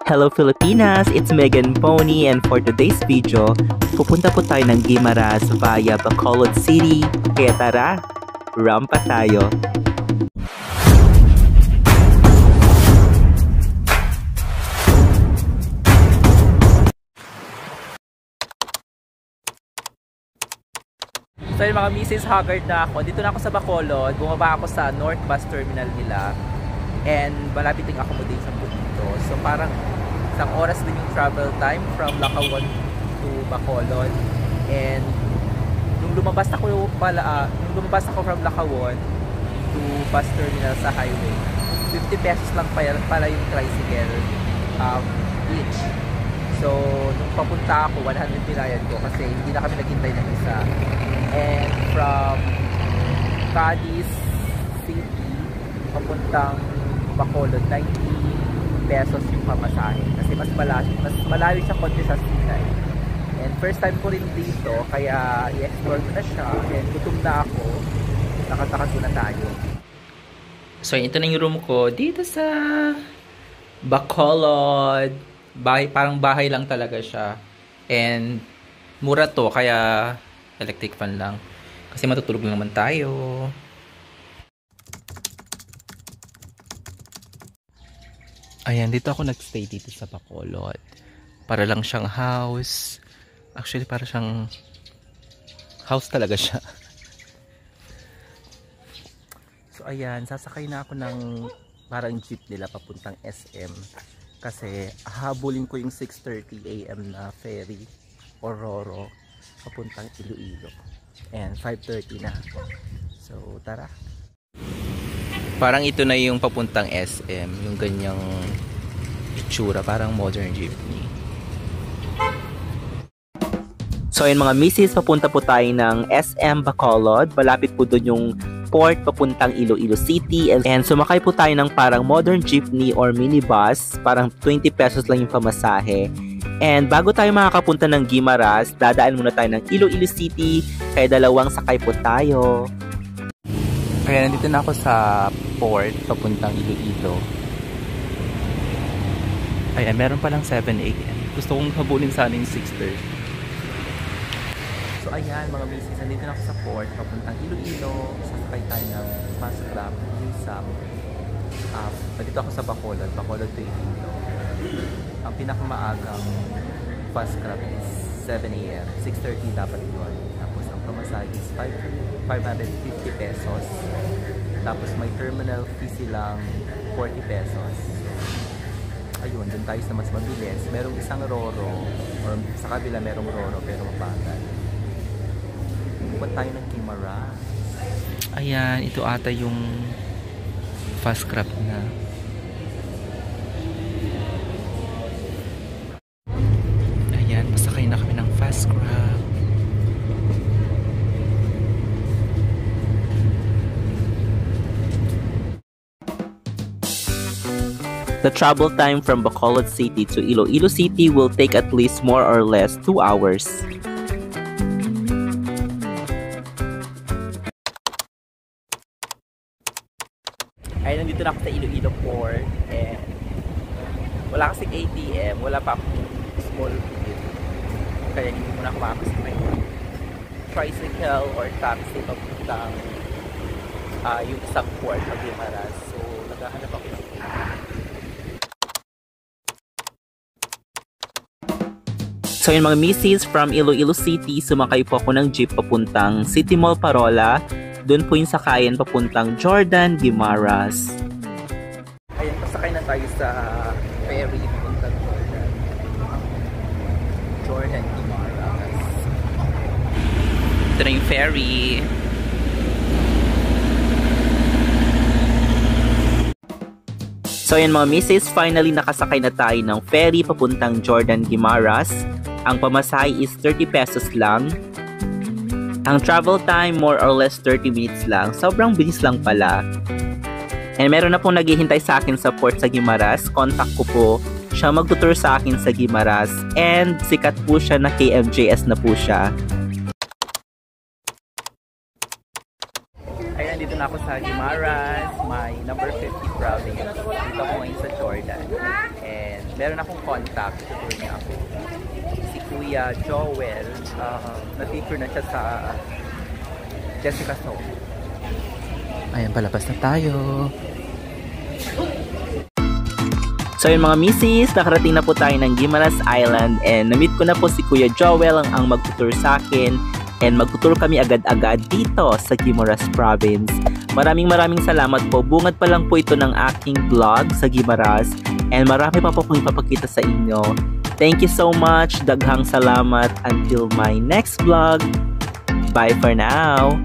Hello Filipinas! It's Megan Pony, and for today's video, pupunta po tayo ng Guimaras via Bacolod City. Kaya tara, rampa tayo! So yun mga Mrs. Haggard na ako. Dito na ako sa Bacolod. Bumaba ako sa North Bus Terminal nila. And malapit yung accommodation po dito. So parang isang oras din yung travel time from Lacawan to Bacolod. And nung lumabas ako from Lacawan to bus terminal sa highway, 50 pesos lang pala yung tricycle each. So nung papunta ako, 100 pinayan ko kasi hindi na kami naghintay ng isa. And from Cadiz City papuntang Bacolod, 90 pesos yung pamasahe kasi mas malayo siya konti sa Sinay. And first time ko rin dito kaya i-explore ko na siya, and gutom na ako, nakatakad na tayo. So ito na yung room ko dito sa Bacolod. Parang bahay lang talaga siya, and mura to kaya electric fan lang kasi matutulog lang naman tayo. Ayan, dito ako nagstay dito sa Bacolod. Para lang siyang house. Actually, para siyang house talaga siya. So ayan, sasakay na ako ng parang jeep nila papuntang SM. Kasi habulin ko yung 6:30 AM na ferry or Roro papuntang Iloilo. And 5:30 na. So tara. Parang ito na yung papuntang SM, yung ganyang itsura, parang modern jeepney. So ayun mga misis, papunta po tayo ng SM Bacolod. Malapit po doon yung port papuntang Iloilo City. And sumakay po tayo ng parang modern jeepney or minibus. Parang 20 pesos lang yung pamasahe. And bago tayo makakapunta ng Guimaras, dadaan muna tayo ng Iloilo City. Kaya dalawang sakay po tayo. Kaya nandito na ako sa port papuntang Iloilo. Ayan, meron palang 7 AM. Gusto kong habulin sana yung 6:30. So ayan mga misis, nandito na ako sa port papuntang Iloilo. Sasakay tayo ng fast grab sa nandito ako sa Bacolod to Iloilo. Ang pinakamaagang fast grab is 7 AM. 6:30 dapat yun. Tapos ang pamasahe is 550 pesos. Tapos may terminal fee silang 40 pesos. Ayun, dun tayo sa mas mabilis. Merong isang Roro, or sa kabila merong Roro pero mabagal. Pupunta tayo ng Guimaras. Ayan, ito ata yung fast grab na. Ayan, masakay na kami ng fast grab. The travel time from Bacolod City to Iloilo City will take at least more or less 2 hours. Ay, nandito na ako sa Iloilo Port, and wala kasing ATM, wala pa akong small bit. Kaya hindi mo na ako makakasakay ng tricycle or taxi papuntang yung isang port ng Guimaras. So, naghahanap ako ng So yun mga misis, from Iloilo City, sumakay po ako ng jeep papuntang City Mall Parola. Doon po yung sakayan papuntang Jordan, Guimaras. Ayan, pasakay na tayo sa ferry papuntang Jordan, Guimaras. Ito na yung ferry. So yun mga misis, finally nakasakay na tayo ng ferry papuntang Jordan, Guimaras. Ang pamasahe is 30 pesos lang. Ang travel time more or less 30 minutes lang. Sobrang bilis lang pala. And meron na pong naghihintay sa akin sa port sa Guimaras. Contact ko po. Siya magtutur sa akin sa Guimaras. And sikat po siya na KMJS na po siya. Ayan, dito na ako sa Guimaras. My number 50 prouding. Dito ako ngayon sa Jordan. And meron akong contact, tutur niya ako. Si Kuya Joel, na-feature na siya sa Jessica Soul. Ayan, palabas na tayo. So yun mga misis, nakarating na po tayo ng Guimaras Island and na-meet ko na po si Kuya Joel ang magtutur sa akin and magtutur kami agad-agad dito sa Guimaras Province. Maraming salamat po. Bungad pa lang po ito ng aking vlog sa Guimaras and marami pa po kong ipapakita sa inyo. Thank you so much. Daghang salamat. Until my next vlog. Bye for now.